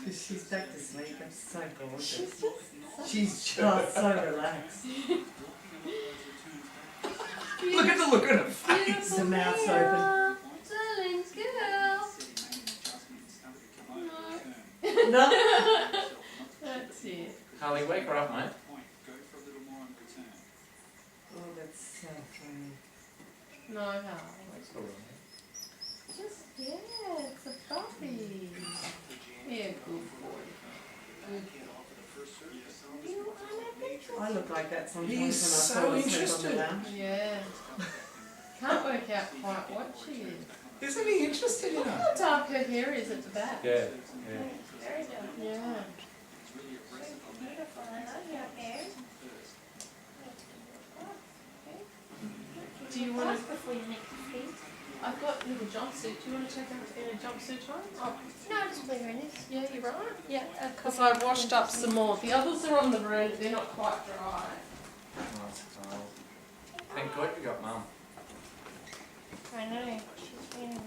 She's back to sleep. It's so gorgeous. She's just She's just so relaxed. Look at the look on her face. The mouth's open. Darling's girl. No. That's it. Harley, wake her up, mate. Oh, that's so funny. No, Harley. It's all right. Just, yeah, it's a puppy. Yeah, good boy. You want a picture? I look like that sometimes He when I is so fall asleep on interested. the lounge. Yeah. Can't work out quite what she is. Isn't he interested in Look her? how dark her hair is at the back. Yeah, yeah. Very dark. Yeah. Beautiful. I love your hair. Do you want Ask to? before you make the feet? I've got little jumpsuit. Do you want to take her in a jumpsuit on? Oh, No, just put her in this. yeah, you're right. Yeah, a Because couple. I washed up some more. The others are on the veranda. They're not quite dry. Oh, thank God you got Mum. I know. She's been